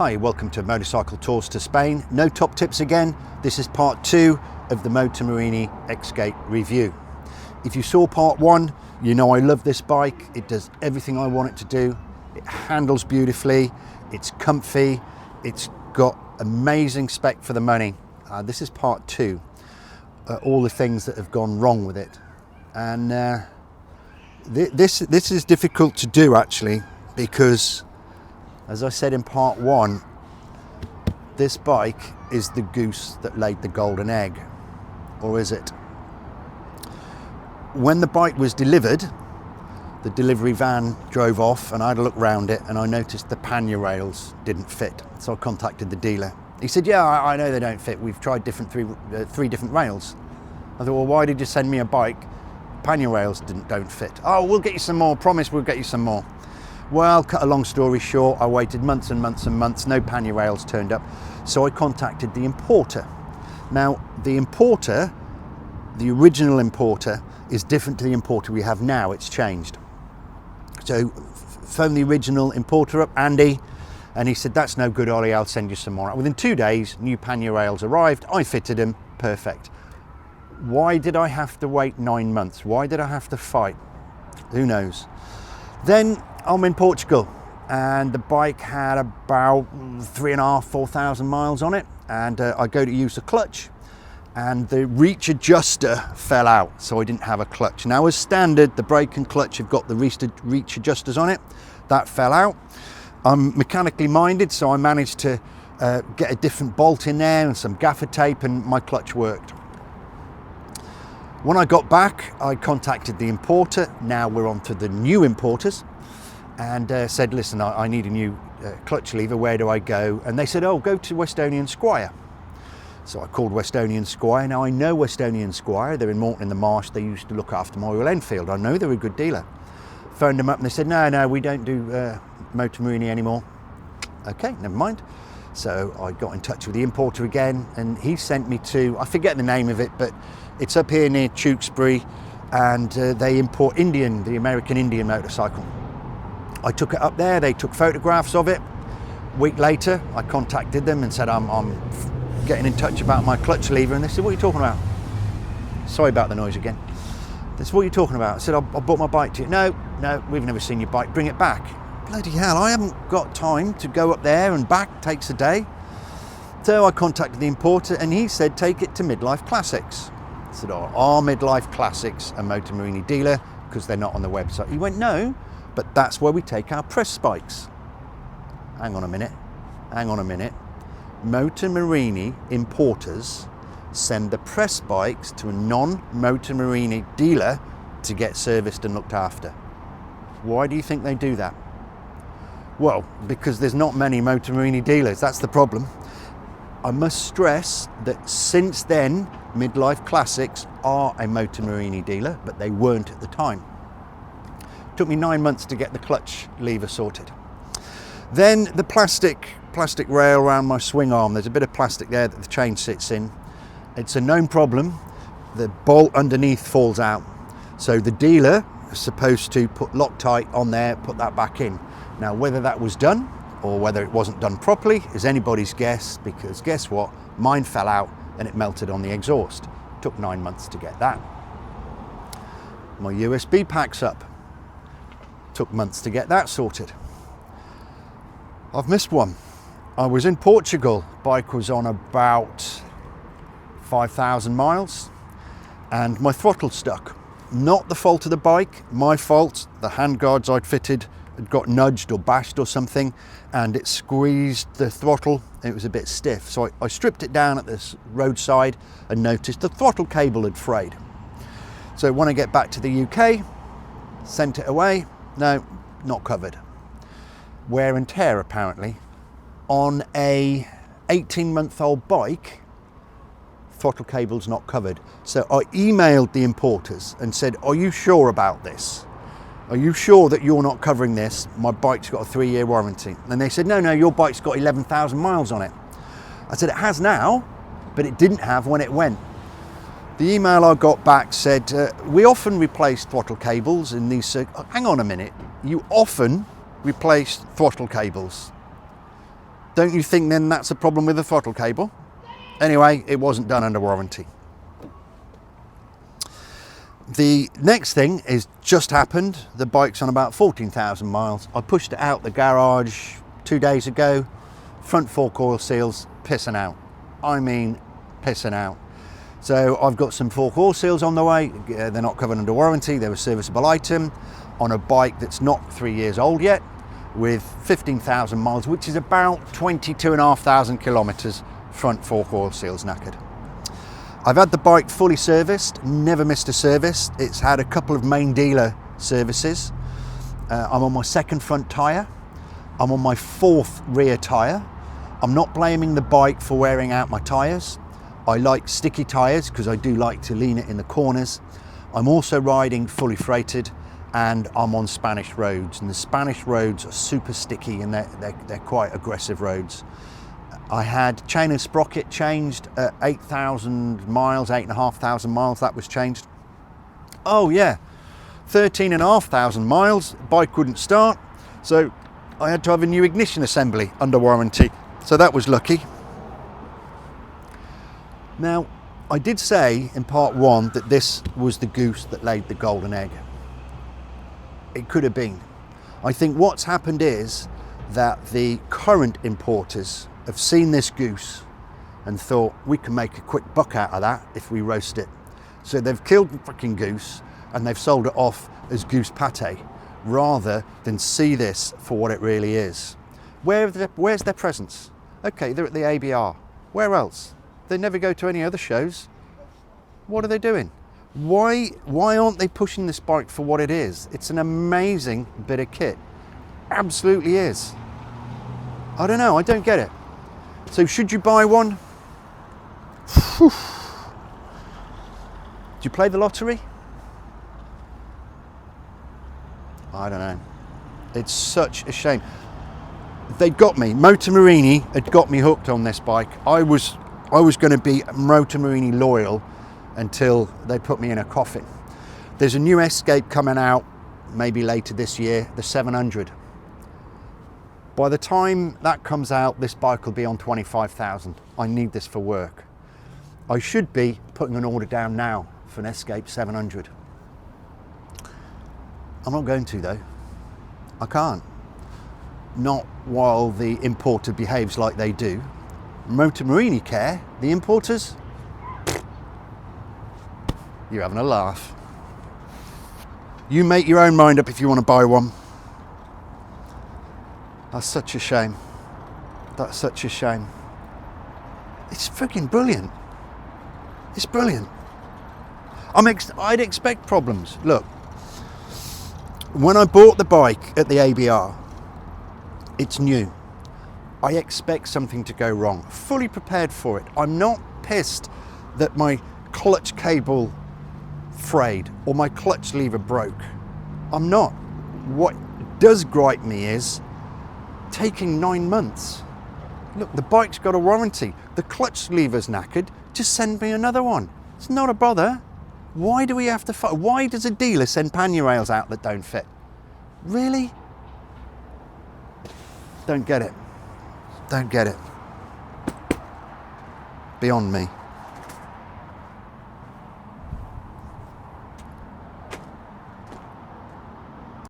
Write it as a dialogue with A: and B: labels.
A: Hi, welcome to Motorcycle Tours to Spain. No top tips again. This is part 2 of the Moto Morini Escape review. If you saw part 1, you know I love this bike. It does everything I want it to do. It handles beautifully, it's comfy, it's got amazing spec for the money. This is part 2, all the things that have gone wrong with it. And this is difficult to do actually, because as I said in part 1, this bike is the goose that laid the golden egg, or is it? When the bike was delivered, the delivery van drove off and I had a look round it and I noticed the pannier rails didn't fit. So I contacted the dealer. He said, yeah, I know they don't fit. We've tried three different rails. I thought, well, why did you send me a bike? Pannier rails don't fit. Oh, we'll get you some more. Promise we'll get you some more. Well, cut a long story short, I waited months and months and months. No pannier rails turned up. So I contacted the importer. Now, the importer, the original importer, is different to the importer we have now. It's changed. So phoned the original importer up, Andy, and he said, that's no good, Ollie, I'll send you some more. Within 2 days, new pannier rails arrived. I fitted them, perfect. Why did I have to wait 9 months? Why did I have to fight? Who knows? Then I'm in Portugal and the bike had about 3,500–4,000 miles on it, and I go to use the clutch and the reach adjuster fell out, so I didn't have a clutch. Now, as standard, the brake and clutch have got the reach adjusters on it. That fell out. I'm mechanically minded, so I managed to get a different bolt in there and some gaffer tape, and my clutch worked. When I got back, I contacted the importer. Now we're on to the new importers, and said, listen, I need a new clutch lever. Where do I go? And they said, oh, go to Westonian Squire. So I called Westonian Squire. Now I know Westonian Squire. They're in Morton in the Marsh. They used to look after my Royal Enfield. I know they're a good dealer. Phoned them up and they said, no, we don't do Moto Morini anymore. Okay, never mind. So I got in touch with the importer again, and he sent me to, I forget the name of it, but it's up here near Tewkesbury, and they import the American Indian motorcycle. I took it up there, they took photographs of it. A week later, I contacted them and said, I'm getting in touch about my clutch lever, and they said, what are you talking about? Sorry about the noise again. They said, what are you talking about? I said, I bought my bike to you. No, we've never seen your bike, bring it back. Bloody hell, I haven't got time to go up there and back, takes a day. So I contacted the importer and he said, take it to Midlife Classics. I said, oh, are Midlife Classics a Moto Morini dealer? Because they're not on the website. He went, no, but that's where we take our press bikes. Hang on a minute. Moto Morini importers send the press bikes to a non-Moto Morini dealer to get serviced and looked after. Why do you think they do that? Well, because there's not many Moto Morini dealers, that's the problem. I must stress that since then, Midlife Classics are a Moto Morini dealer, but they weren't at the time. It took me 9 months to get the clutch lever sorted. Then the plastic rail around my swing arm, there's a bit of plastic there that the chain sits in. It's a known problem. The bolt underneath falls out. So the dealer is supposed to put Loctite on there, put that back in. Now, whether that was done or whether it wasn't done properly is anybody's guess, because guess what? Mine fell out and it melted on the exhaust. Took 9 months to get that. My USB pack's up. Took months to get that sorted. I've missed one. I was in Portugal. Bike was on about 5,000 miles and my throttle stuck. Not the fault of the bike, my fault. The handguards I'd fitted had got nudged or bashed or something, and it squeezed the throttle. It was a bit stiff. So I stripped it down at this roadside and noticed the throttle cable had frayed. So when I get back to the UK, sent it away. No, not covered. Wear and tear apparently. On a 18-month-old bike, throttle cable's not covered. So I emailed the importers and said, are you sure about this? Are you sure that you're not covering this? My bike's got a 3-year warranty. And they said, no, your bike's got 11,000 miles on it. I said, it has now, but it didn't have when it went. The email I got back said, we often replace throttle cables in these, hang on a minute, you often replace throttle cables? Don't you think then that's a problem with the throttle cable? Anyway, it wasn't done under warranty. The next thing is just happened. The bike's on about 14,000 miles. I pushed it out the garage 2 days ago. Front fork oil seals pissing out. I mean, pissing out. So I've got some fork oil seals on the way. They're not covered under warranty. They're a serviceable item on a bike that's not 3 years old yet, with 15,000 miles, which is about 22,500 kilometers, front fork oil seals knackered. I've had the bike fully serviced, never missed a service. It's had a couple of main dealer services. I'm on my second front tyre. I'm on my fourth rear tyre. I'm not blaming the bike for wearing out my tyres. I like sticky tyres because I do like to lean it in the corners. I'm also riding fully freighted, and I'm on Spanish roads, and the Spanish roads are super sticky, and they're quite aggressive roads. I had chain and sprocket changed at 8,000 miles, 8,500 miles, that was changed. Oh yeah, 13,500 miles, bike wouldn't start, so I had to have a new ignition assembly under warranty, so that was lucky. Now, I did say in part one that this was the goose that laid the golden egg. It could have been. I think what's happened is that the current importers have seen this goose and thought, we can make a quick buck out of that if we roast it. So they've killed the fucking goose and they've sold it off as goose pate rather than see this for what it really is. Where's their presence? Okay, they're at the ABR. Where else? They never go to any other shows. What are they doing? Why aren't they pushing this bike for what it is? It's an amazing bit of kit. Absolutely is. I don't know, I don't get it. So should you buy one? Whew. Do you play the lottery? I don't know. It's such a shame. They got me. Moto Morini had got me hooked on this bike. I was going to be Moto Morini loyal until they put me in a coffin. There's a new Escape coming out maybe later this year, the 700. By the time that comes out, this bike will be on 25,000. I need this for work. I should be putting an order down now for an Escape 700. I'm not going to though. I can't. Not while the importer behaves like they do. Moto Morini care, the importers. You're having a laugh. You make your own mind up if you want to buy one. That's such a shame. That's such a shame. It's freaking brilliant. It's brilliant. I'd expect problems. Look, when I bought the bike at the ABR, it's new. I expect something to go wrong. Fully prepared for it. I'm not pissed that my clutch cable frayed or my clutch lever broke. I'm not. What does gripe me is taking 9 months. Look, the bike's got a warranty. The clutch lever's knackered. Just send me another one. It's not a bother. Why do we have to fight? Why does a dealer send pannier rails out that don't fit? Really? Don't get it. Don't get it. Beyond me.